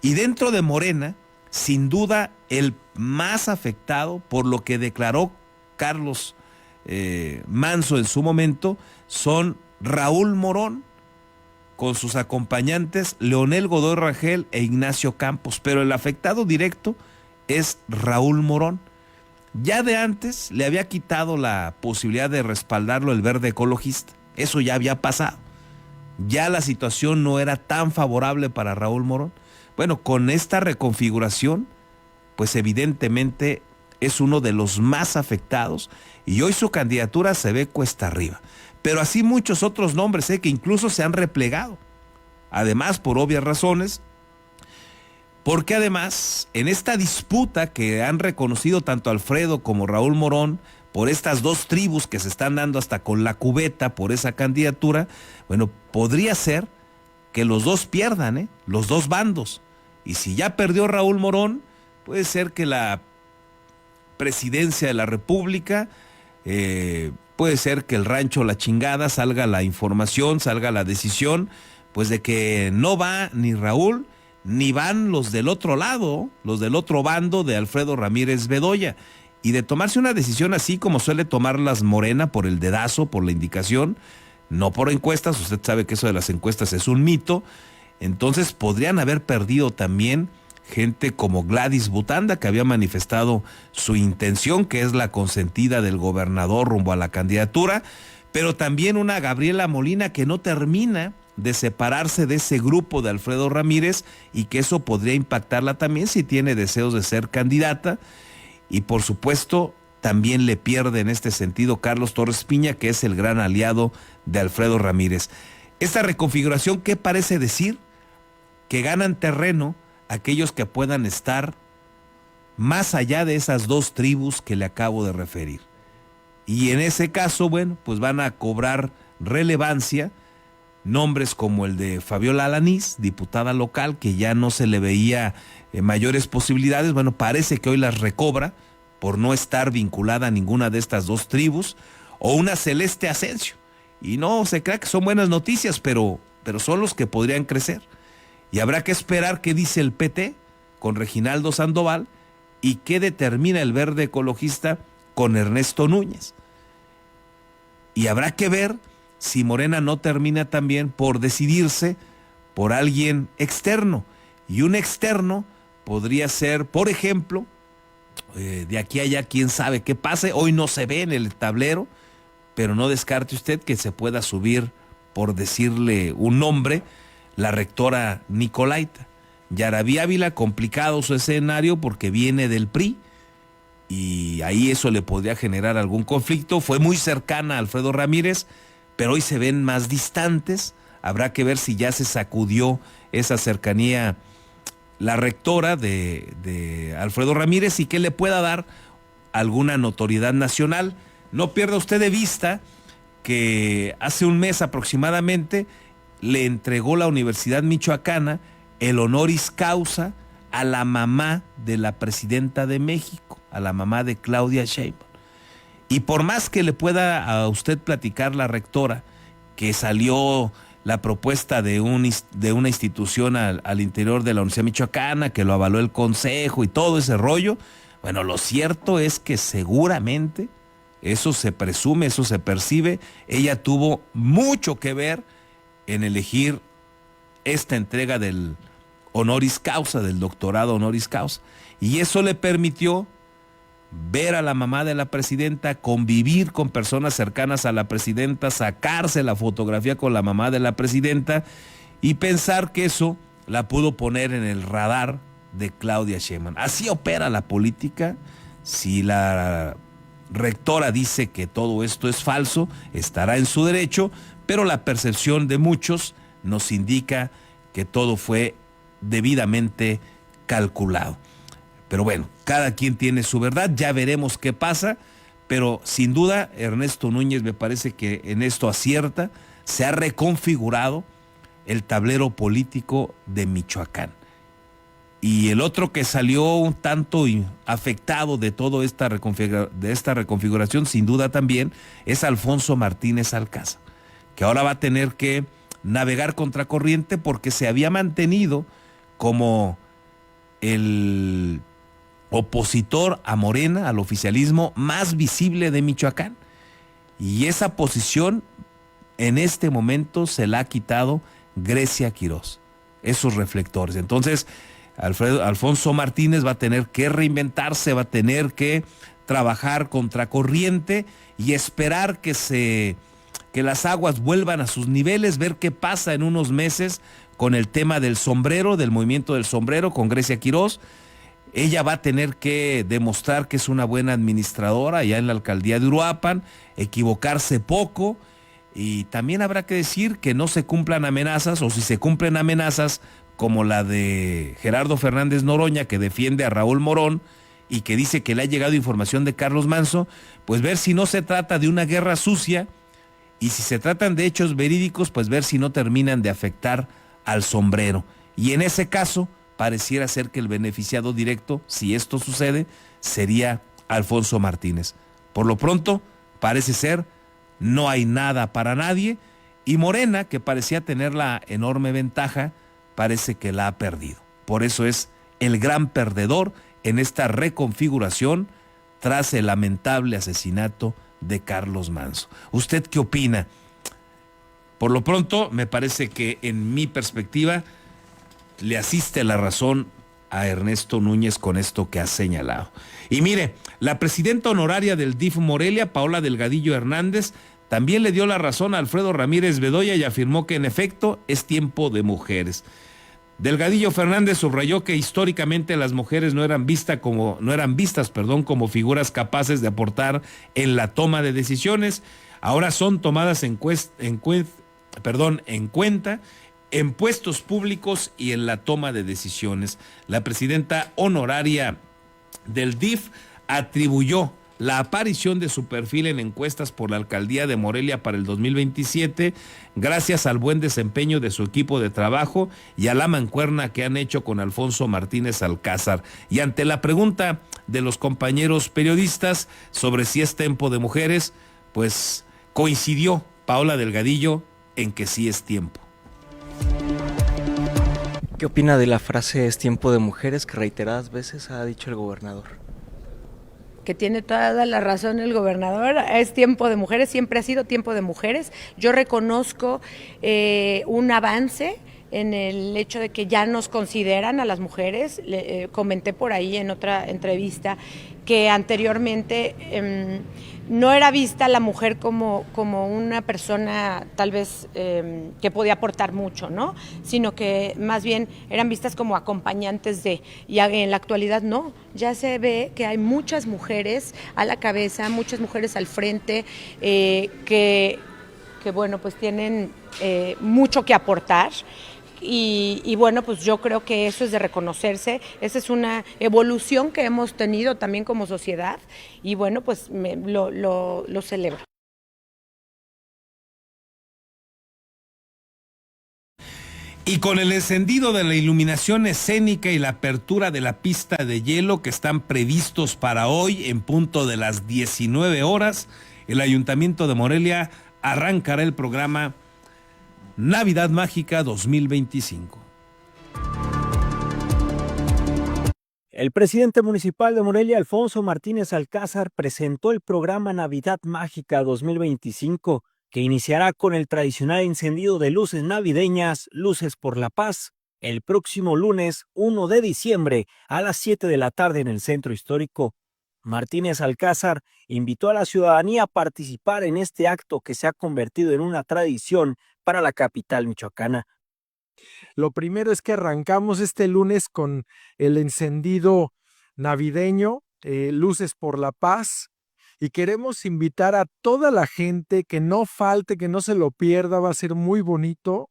Y dentro de Morena sin duda el más afectado por lo que declaró Carlos Manso en su momento son Raúl Morón, con sus acompañantes Leonel Godoy Rangel e Ignacio Campos, pero el afectado directo es Raúl Morón. Ya de antes le había quitado la posibilidad de respaldarlo el Verde Ecologista, eso ya había pasado, ya la situación no era tan favorable para Raúl Morón. Bueno, con esta reconfiguración, pues evidentemente es uno de los más afectados y hoy su candidatura se ve cuesta arriba. Pero así muchos otros nombres que incluso se han replegado. Además, por obvias razones, porque además en esta disputa que han reconocido tanto Alfredo como Raúl Morón, por estas dos tribus que se están dando hasta con la cubeta por esa candidatura, bueno, podría ser que los dos pierdan, los dos bandos. Y si ya perdió Raúl Morón, puede ser que la presidencia de la República, puede ser que el rancho La Chingada salga la información, salga la decisión, pues de que no va ni Raúl, ni van los del otro lado, los del otro bando de Alfredo Ramírez Bedoya. Y de tomarse una decisión así como suele tomarlas Morena, por el dedazo, por la indicación, no por encuestas, usted sabe que eso de las encuestas es un mito, entonces podrían haber perdido también gente como Gladys Butanda, que había manifestado su intención, que es la consentida del gobernador rumbo a la candidatura, pero también una Gabriela Molina que no termina de separarse de ese grupo de Alfredo Ramírez y que eso podría impactarla también si tiene deseos de ser candidata. Y por supuesto también le pierde en este sentido Carlos Torres Piña, que es el gran aliado de Alfredo Ramírez. Esta reconfiguración, ¿qué parece decir? Que ganan terreno aquellos que puedan estar más allá de esas dos tribus que le acabo de referir. Y en ese caso, bueno, pues van a cobrar relevancia nombres como el de Fabiola Alanís, diputada local, que ya no se le veía mayores posibilidades. Bueno, parece que hoy las recobra por no estar vinculada a ninguna de estas dos tribus, o una Celeste Asensio. Y no se crea que son buenas noticias, pero son los que podrían crecer. Y habrá que esperar qué dice el PT con Reginaldo Sandoval y qué determina el Verde Ecologista con Ernesto Núñez. Y habrá que ver si Morena no termina también por decidirse por alguien externo. Y un externo podría ser, por ejemplo, de aquí a allá, quién sabe qué pase. Hoy no se ve en el tablero, pero no descarte usted que se pueda subir, por decirle un nombre, la rectora Nicolaita. Yaraví Ávila, complicado su escenario porque viene del PRI y ahí eso le podría generar algún conflicto. Fue muy cercana a Alfredo Ramírez, pero hoy se ven más distantes. Habrá que ver si ya se sacudió esa cercanía la rectora de Alfredo Ramírez y que le pueda dar alguna notoriedad nacional. No pierda usted de vista que hace un mes aproximadamente le entregó la Universidad Michoacana el honoris causa a la mamá de la presidenta de México, a la mamá de Claudia Sheinbaum. Y por más que le pueda a usted platicar la rectora que salió la propuesta de una institución al interior de la Universidad Michoacana, que lo avaló el consejo y todo ese rollo, bueno, lo cierto es que seguramente, eso se presume, eso se percibe, ella tuvo mucho que ver en elegir esta entrega del honoris causa, del doctorado honoris causa. Y eso le permitió ver a la mamá de la presidenta, convivir con personas cercanas a la presidenta, sacarse la fotografía con la mamá de la presidenta y pensar que eso la pudo poner en el radar de Claudia Sheinbaum. Así opera la política. Si la rectora dice que todo esto es falso, estará en su derecho, pero la percepción de muchos nos indica que todo fue debidamente calculado. Pero bueno, cada quien tiene su verdad, ya veremos qué pasa, pero sin duda Ernesto Núñez me parece que en esto acierta, se ha reconfigurado el tablero político de Michoacán. Y el otro que salió un tanto afectado de toda esta reconfiguración, sin duda también, es Alfonso Martínez Alcázar, que ahora va a tener que navegar contracorriente porque se había mantenido como el opositor a Morena, al oficialismo más visible de Michoacán. Y esa posición en este momento se la ha quitado Grecia Quirós, esos reflectores. Entonces, Alfonso Martínez va a tener que reinventarse, va a tener que trabajar contracorriente y esperar que las aguas vuelvan a sus niveles, ver qué pasa en unos meses con el tema del sombrero, del movimiento del sombrero con Grecia Quirós. Ella va a tener que demostrar que es una buena administradora allá en la alcaldía de Uruapan, equivocarse poco, y también habrá que decir que no se cumplan amenazas, o si se cumplen amenazas como la de Gerardo Fernández Noroña, que defiende a Raúl Morón y que dice que le ha llegado información de Carlos Manso, pues ver si no se trata de una guerra sucia, y si se tratan de hechos verídicos, pues ver si no terminan de afectar al sombrero. Y en ese caso, pareciera ser que el beneficiado directo, si esto sucede, sería Alfonso Martínez. Por lo pronto, parece ser, no hay nada para nadie, y Morena, que parecía tener la enorme ventaja, parece que la ha perdido. Por eso es el gran perdedor en esta reconfiguración tras el lamentable asesinato de Carlos Manso. ¿Usted qué opina? Por lo pronto, me parece que en mi perspectiva le asiste la razón a Ernesto Núñez con esto que ha señalado. Y mire, la presidenta honoraria del DIF Morelia, Paola Delgadillo Hernández, también le dio la razón a Alfredo Ramírez Bedoya y afirmó que en efecto es tiempo de mujeres. Delgadillo Fernández subrayó que históricamente las mujeres no eran vistas como figuras capaces de aportar en la toma de decisiones. Ahora son tomadas en cuenta en puestos públicos y en la toma de decisiones. La presidenta honoraria del DIF atribuyó la aparición de su perfil en encuestas por la alcaldía de Morelia para el 2027 gracias al buen desempeño de su equipo de trabajo y a la mancuerna que han hecho con Alfonso Martínez Alcázar. Y ante la pregunta de los compañeros periodistas sobre si es tiempo de mujeres, pues coincidió Paola Delgadillo en que sí es tiempo. ¿Qué opina de la frase "es tiempo de mujeres" que reiteradas veces ha dicho el gobernador? Que tiene toda la razón el gobernador, es tiempo de mujeres, siempre ha sido tiempo de mujeres. Yo reconozco un avance en el hecho de que ya nos consideran a las mujeres. Comenté por ahí en otra entrevista que anteriormente no era vista la mujer como una persona tal vez que podía aportar mucho, ¿no? Sino que más bien eran vistas como acompañantes de, y en la actualidad no, ya se ve que hay muchas mujeres a la cabeza, muchas mujeres al frente, que bueno, pues tienen mucho que aportar. Y bueno, pues yo creo que eso es de reconocerse, esa es una evolución que hemos tenido también como sociedad y bueno, pues lo celebro. Y con el encendido de la iluminación escénica y la apertura de la pista de hielo que están previstos para hoy en punto de las 19 horas, el Ayuntamiento de Morelia arrancará el programa Navidad Mágica 2025. El presidente municipal de Morelia, Alfonso Martínez Alcázar, presentó el programa Navidad Mágica 2025, que iniciará con el tradicional encendido de luces navideñas, Luces por la Paz, el próximo lunes 1 de diciembre a las 7 de la tarde en el Centro Histórico. Martínez Alcázar invitó a la ciudadanía a participar en este acto que se ha convertido en una tradición para la capital michoacana. Lo primero es que arrancamos este lunes con el encendido navideño, Luces por la Paz, y queremos invitar a toda la gente que no falte, que no se lo pierda, va a ser muy bonito,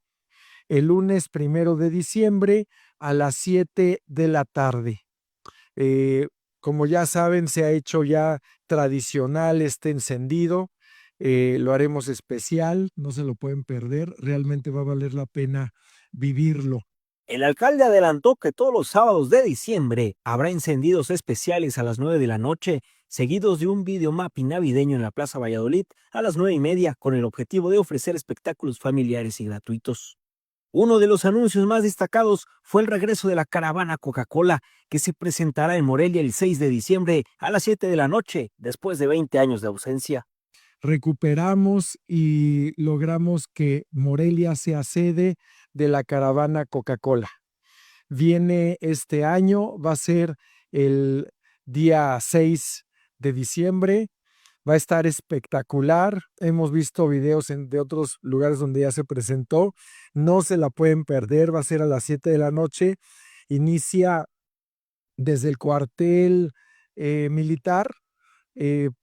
el lunes 1 de diciembre a las 7 de la tarde. Como ya saben, se ha hecho ya tradicional este encendido, lo haremos especial, no se lo pueden perder, realmente va a valer la pena vivirlo. El alcalde adelantó que todos los sábados de diciembre habrá encendidos especiales a las 9 de la noche, seguidos de un videomapping navideño en la Plaza Valladolid a las 9:30, con el objetivo de ofrecer espectáculos familiares y gratuitos. Uno de los anuncios más destacados fue el regreso de la caravana Coca-Cola, que se presentará en Morelia el 6 de diciembre a las 7 de la noche, después de 20 años de ausencia. Recuperamos y logramos que Morelia sea sede de la caravana Coca-Cola. Viene este año, va a ser el día 6 de diciembre. Va a estar espectacular. Hemos visto videos de otros lugares donde ya se presentó. No se la pueden perder. Va a ser a las 7 de la noche. Inicia desde el cuartel militar.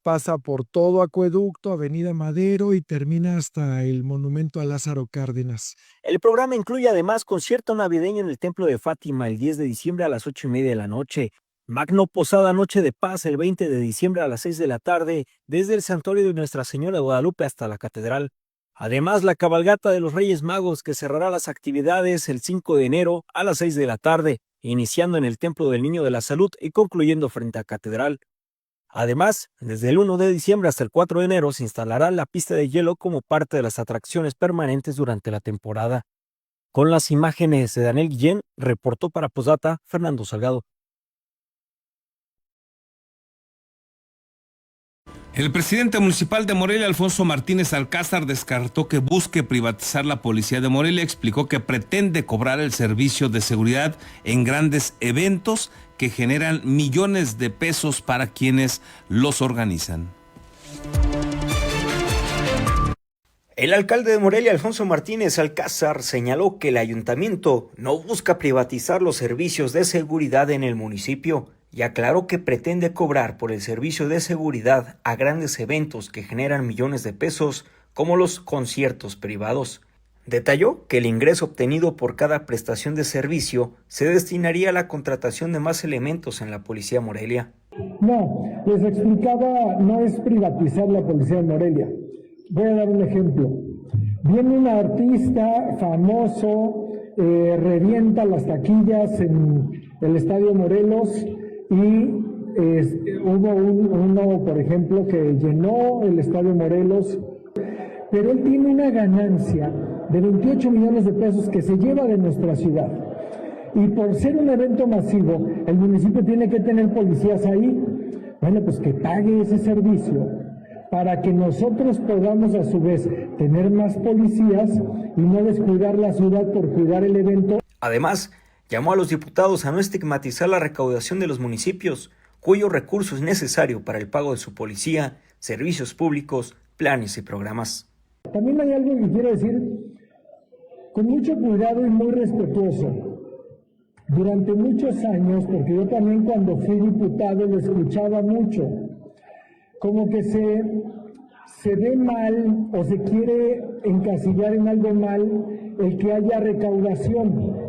Pasa por todo Acueducto, Avenida Madero y termina hasta el monumento a Lázaro Cárdenas. El programa incluye además concierto navideño en el Templo de Fátima el 10 de diciembre a las 8:30 de la noche. Magno Posada Noche de Paz el 20 de diciembre a las 6 de la tarde, desde el Santuario de Nuestra Señora de Guadalupe hasta la Catedral. Además, la cabalgata de los Reyes Magos, que cerrará las actividades el 5 de enero a las 6 de la tarde, iniciando en el Templo del Niño de la Salud y concluyendo frente a Catedral. Además, desde el 1 de diciembre hasta el 4 de enero se instalará la pista de hielo como parte de las atracciones permanentes durante la temporada. Con las imágenes de Daniel Guillén, reportó para Posdata Fernando Salgado. El presidente municipal de Morelia, Alfonso Martínez Alcázar, descartó que busque privatizar la policía de Morelia. Explicó que pretende cobrar el servicio de seguridad en grandes eventos que generan millones de pesos para quienes los organizan. El alcalde de Morelia, Alfonso Martínez Alcázar, señaló que el ayuntamiento no busca privatizar los servicios de seguridad en el municipio y aclaró que pretende cobrar por el servicio de seguridad a grandes eventos que generan millones de pesos, como los conciertos privados. Detalló que el ingreso obtenido por cada prestación de servicio se destinaría a la contratación de más elementos en la Policía Morelia. No, les explicaba, no es privatizar la Policía de Morelia. Voy a dar un ejemplo. Viene un artista famoso, revienta las taquillas en el Estadio Morelos y hubo uno, por ejemplo, que llenó el Estadio Morelos, pero él tiene una ganancia de 28 millones de pesos que se lleva de nuestra ciudad. Y por ser un evento masivo, el municipio tiene que tener policías ahí. Bueno, pues que pague ese servicio para que nosotros podamos a su vez tener más policías y no descuidar la ciudad por cuidar el evento. Además, llamó a los diputados a no estigmatizar la recaudación de los municipios, cuyo recurso es necesario para el pago de su policía, servicios públicos, planes y programas. También hay algo que quiero decir con mucho cuidado y muy respetuoso. Durante muchos años, porque yo también cuando fui diputado lo escuchaba mucho, como que se ve mal o se quiere encasillar en algo mal el que haya recaudación.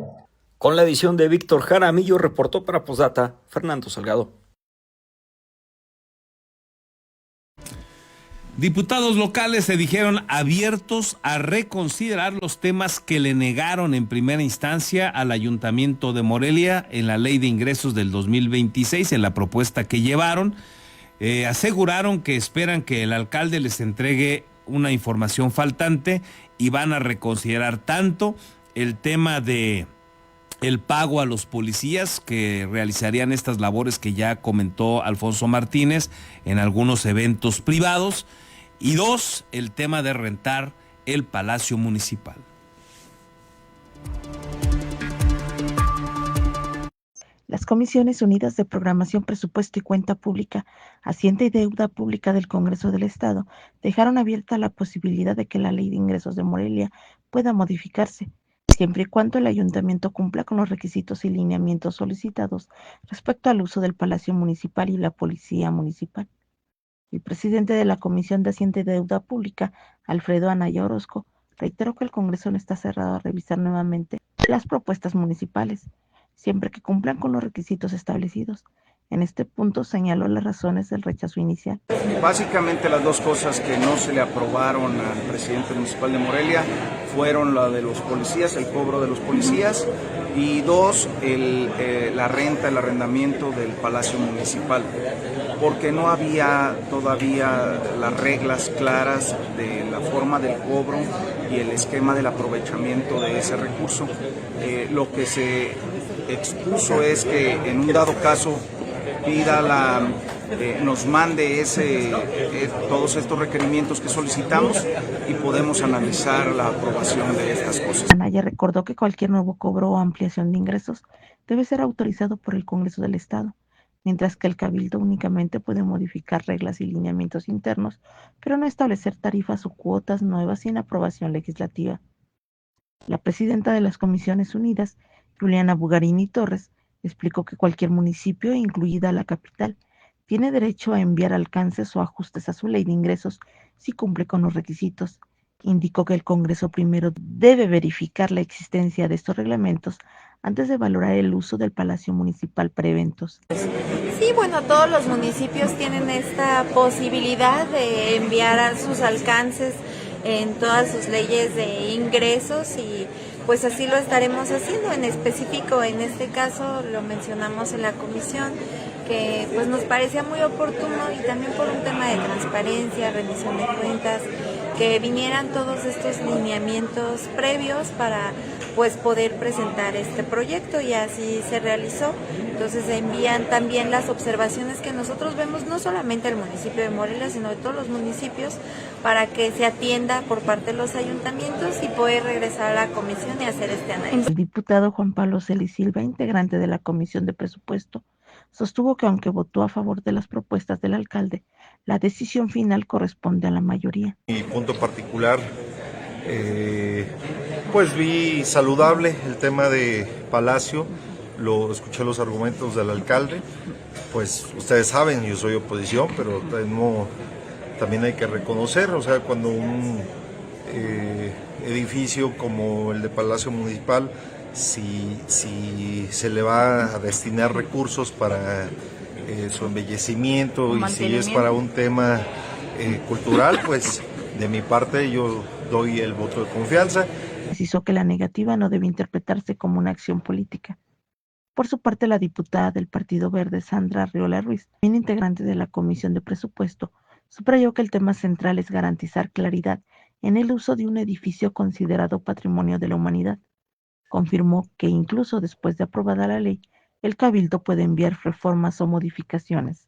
Con la edición de Víctor Jaramillo, reportó para Posdata Fernando Salgado. Diputados locales se dijeron abiertos a reconsiderar los temas que le negaron en primera instancia al Ayuntamiento de Morelia en la Ley de Ingresos del 2026, en la propuesta que llevaron. Aseguraron que esperan que el alcalde les entregue una información faltante y van a reconsiderar tanto el tema de el pago a los policías que realizarían estas labores que ya comentó Alfonso Martínez en algunos eventos privados, y dos, el tema de rentar el Palacio Municipal. Las Comisiones Unidas de Programación, Presupuesto y Cuenta Pública, Hacienda y Deuda Pública del Congreso del Estado dejaron abierta la posibilidad de que la Ley de Ingresos de Morelia pueda modificarse, siempre y cuando el ayuntamiento cumpla con los requisitos y lineamientos solicitados respecto al uso del Palacio Municipal y la Policía Municipal. El presidente de la Comisión de Hacienda y Deuda Pública, Alfredo Anaya Orozco, reiteró que el Congreso no está cerrado a revisar nuevamente las propuestas municipales, siempre que cumplan con los requisitos establecidos. En este punto señaló las razones del rechazo inicial. Básicamente las dos cosas que no se le aprobaron al presidente municipal de Morelia fueron la de los policías, el cobro de los policías, y dos, la renta, el arrendamiento del Palacio Municipal. porque no había todavía las reglas claras de la forma del cobro y el esquema del aprovechamiento de ese recurso. Lo que se expuso es que en un dado caso nos mande todos estos requerimientos que solicitamos y podemos analizar la aprobación de estas cosas. Anaya recordó que cualquier nuevo cobro o ampliación de ingresos debe ser autorizado por el Congreso del Estado, mientras que el Cabildo únicamente puede modificar reglas y lineamientos internos, pero no establecer tarifas o cuotas nuevas sin aprobación legislativa. La presidenta de las Comisiones Unidas, Juliana Bugarini Torres, explicó que cualquier municipio, incluida la capital, tiene derecho a enviar alcances o ajustes a su ley de ingresos si cumple con los requisitos. Indicó que el Congreso primero debe verificar la existencia de estos reglamentos antes de valorar el uso del Palacio Municipal para eventos. Sí, bueno, todos los municipios tienen esta posibilidad de enviar a sus alcances en todas sus leyes de ingresos y pues así lo estaremos haciendo. En específico, en este caso, lo mencionamos en la comisión, que pues nos parecía muy oportuno y también por un tema de transparencia, rendición de cuentas, que vinieran todos estos lineamientos previos para pues poder presentar este proyecto y así se realizó. Entonces se envían también las observaciones que nosotros vemos, no solamente del municipio de Morelia, sino de todos los municipios, para que se atienda por parte de los ayuntamientos y poder regresar a la comisión y hacer este análisis. El diputado Juan Pablo Celis Silva, integrante de la Comisión de Presupuesto, sostuvo que aunque votó a favor de las propuestas del alcalde, la decisión final corresponde a la mayoría. Mi punto particular, pues vi saludable el tema de Palacio, escuché los argumentos del alcalde, pues ustedes saben, yo soy oposición, pero también hay que reconocer, o sea, cuando un edificio como el de Palacio Municipal, si se le va a destinar recursos para su embellecimiento y si es para un tema cultural, pues de mi parte yo doy el voto de confianza. Precisó que la negativa no debe interpretarse como una acción política. Por su parte, la diputada del Partido Verde, Sandra Arriola Ruiz, también integrante de la Comisión de Presupuesto, subrayó que el tema central es garantizar claridad en el uso de un edificio considerado patrimonio de la humanidad. Confirmó que incluso después de aprobada la ley, el Cabildo puede enviar reformas o modificaciones.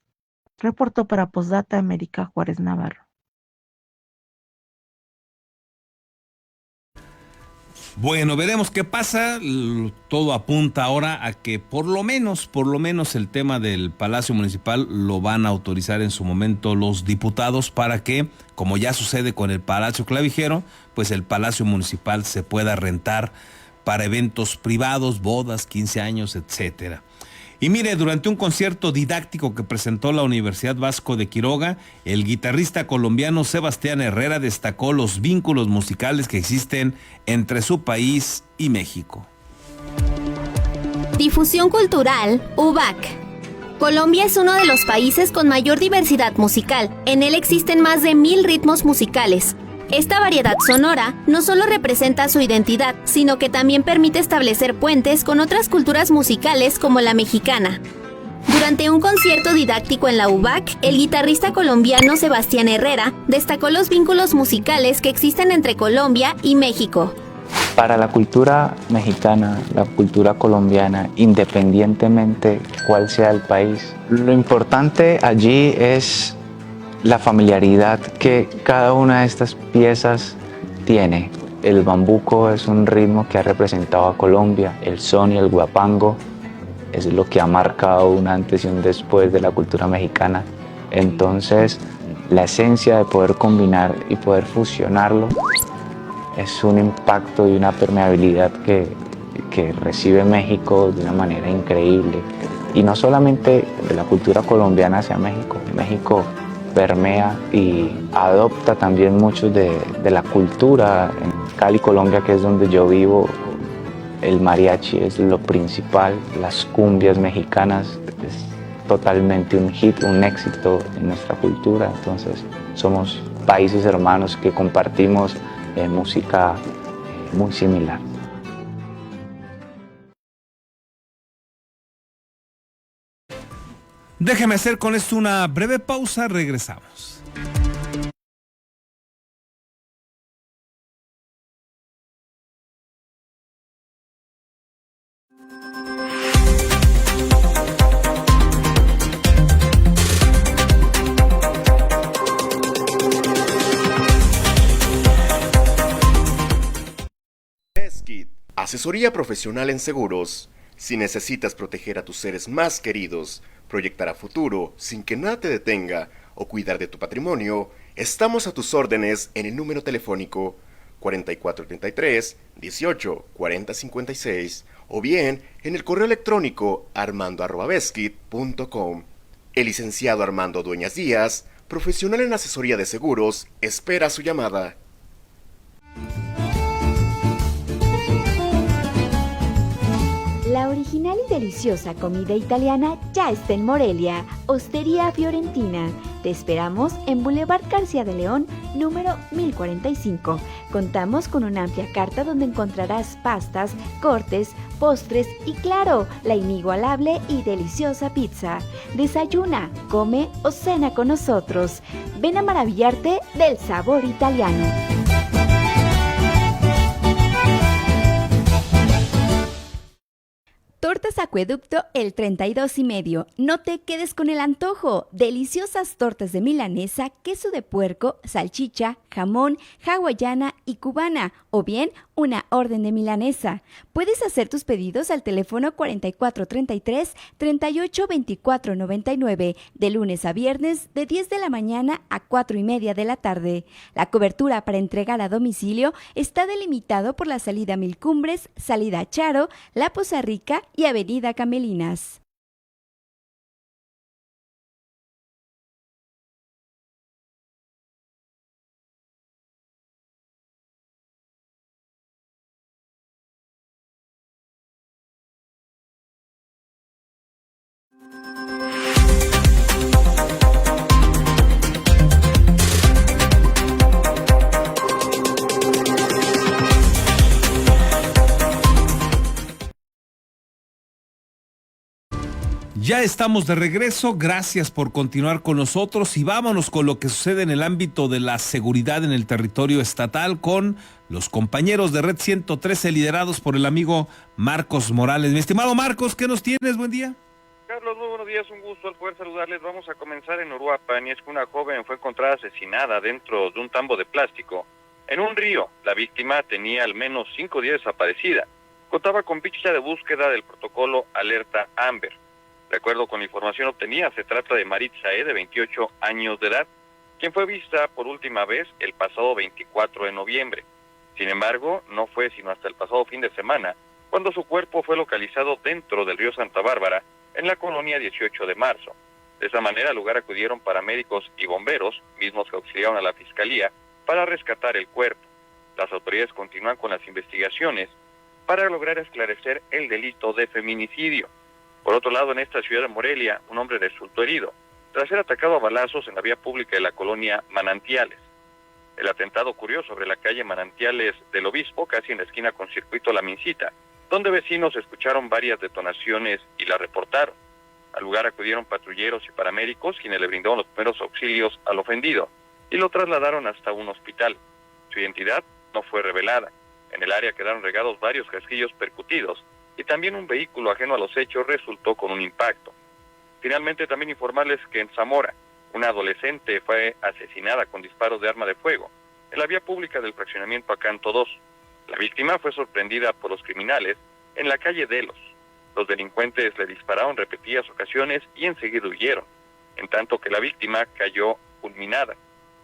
Reportó para Postdata América Juárez Navarro. Bueno, veremos qué pasa. Todo apunta ahora a que por lo menos el tema del Palacio Municipal lo van a autorizar en su momento los diputados para que, como ya sucede con el Palacio Clavijero, pues el Palacio Municipal se pueda rentar para eventos privados, bodas, 15 años, etcétera. Y mire, durante un concierto didáctico que presentó la Universidad Vasco de Quiroga, el guitarrista colombiano Sebastián Herrera destacó los vínculos musicales que existen entre su país y México. Difusión cultural, UVAC. Colombia es uno de los países con mayor diversidad musical. En él existen más de 1000 ritmos musicales. Esta variedad sonora no solo representa su identidad, sino que también permite establecer puentes con otras culturas musicales como la mexicana. Durante un concierto didáctico en la UVAC, el guitarrista colombiano Sebastián Herrera destacó los vínculos musicales que existen entre Colombia y México. Para la cultura mexicana, la cultura colombiana, independientemente cuál sea el país, lo importante allí es la familiaridad que cada una de estas piezas tiene. El bambuco es un ritmo que ha representado a Colombia, el son y el guapango es lo que ha marcado un antes y un después de la cultura mexicana. Entonces, la esencia de poder combinar y poder fusionarlo es un impacto y una permeabilidad que recibe México de una manera increíble. Y no solamente de la cultura colombiana hacia México, México permea y adopta también mucho de la cultura. En Cali, Colombia, que es donde yo vivo, el mariachi es lo principal, las cumbias mexicanas es totalmente un hit, un éxito en nuestra cultura. Entonces somos países hermanos que compartimos música muy similar. Déjeme hacer con esto una breve pausa, regresamos. Beskid, asesoría profesional en seguros. Si necesitas proteger a tus seres más queridos, proyectar a futuro sin que nada te detenga o cuidar de tu patrimonio, estamos a tus órdenes en el número telefónico 4433 18 40 56 o bien en el correo electrónico armando@beskid.com. El licenciado Armando Dueñas Díaz, profesional en asesoría de seguros, espera su llamada. La original y deliciosa comida italiana ya está en Morelia, Ostería Fiorentina. Te esperamos en Boulevard García de León, número 1045. Contamos con una amplia carta donde encontrarás pastas, cortes, postres y claro, la inigualable y deliciosa pizza. Desayuna, come o cena con nosotros. Ven a maravillarte del sabor italiano. Tortas Acueducto el 32 y medio. No te quedes con el antojo. Deliciosas tortas de milanesa, queso de puerco, salchicha, jamón, hawaiana y cubana. O bien, una orden de milanesa. Puedes hacer tus pedidos al teléfono 4433-382499. De lunes a viernes, de 10 de la mañana a 4:30 de la tarde. La cobertura para entregar a domicilio está delimitado por la salida Mil Cumbres, salida Charo, La Poza Rica y Avenida Camelinas. Ya estamos de regreso, gracias por continuar con nosotros y vámonos con lo que sucede en el ámbito de la seguridad en el territorio estatal con los compañeros de Red 113 liderados por el amigo Marcos Morales. Mi estimado Marcos, ¿qué nos tienes? Buen día. Carlos, muy buenos días, un gusto al poder saludarles. Vamos a comenzar en Uruapan y es que una joven fue encontrada asesinada dentro de un tambo de plástico en un río. La víctima tenía al menos 5 días desaparecida. Contaba con ficha de búsqueda del protocolo Alerta Amber. De acuerdo con la información obtenida, se trata de Maritza E., de 28 años de edad, quien fue vista por última vez el pasado 24 de noviembre. Sin embargo, no fue sino hasta el pasado fin de semana, cuando su cuerpo fue localizado dentro del río Santa Bárbara, en la colonia 18 de marzo. De esa manera, al lugar acudieron paramédicos y bomberos, mismos que auxiliaron a la fiscalía, para rescatar el cuerpo. Las autoridades continúan con las investigaciones para lograr esclarecer el delito de feminicidio. Por otro lado, en esta ciudad de Morelia, un hombre resultó herido tras ser atacado a balazos en la vía pública de la colonia Manantiales. El atentado ocurrió sobre la calle Manantiales del Obispo, casi en la esquina con Circuito La Mincita, donde vecinos escucharon varias detonaciones y la reportaron. Al lugar acudieron patrulleros y paramédicos, quienes le brindaron los primeros auxilios al ofendido y lo trasladaron hasta un hospital. Su identidad no fue revelada. En el área quedaron regados varios casquillos percutidos y también un vehículo ajeno a los hechos resultó con un impacto. Finalmente, también informarles que en Zamora, una adolescente fue asesinada con disparos de arma de fuego en la vía pública del fraccionamiento Acanto 2. La víctima fue sorprendida por los criminales en la calle Delos. Los delincuentes le dispararon repetidas ocasiones y enseguida huyeron, en tanto que la víctima cayó fulminada.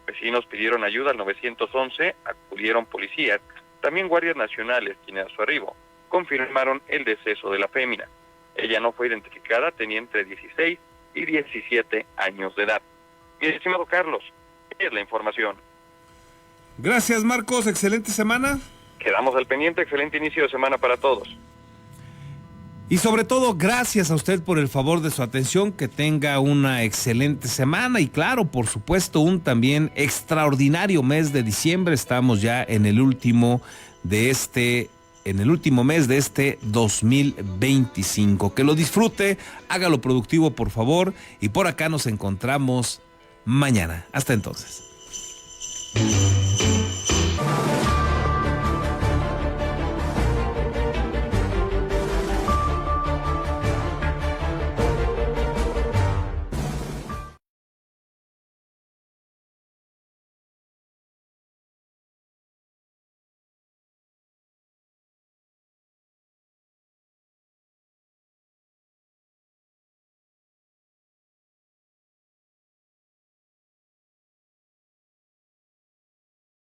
Vecinos pidieron ayuda al 911, acudieron policías, también guardias nacionales, quienes a su arribo confirmaron el deceso de la fémina. Ella no fue identificada, tenía entre 16 y 17 años de edad. Mi estimado Carlos, es la información. Gracias, Marcos, excelente semana. Quedamos al pendiente, excelente inicio de semana para todos. Y sobre todo, gracias a usted por el favor de su atención, que tenga una excelente semana y claro, por supuesto, un también extraordinario mes de diciembre. Estamos ya en el último de este en el último mes de este 2025. Que lo disfrute, hágalo productivo por favor, y por acá nos encontramos mañana. Hasta entonces.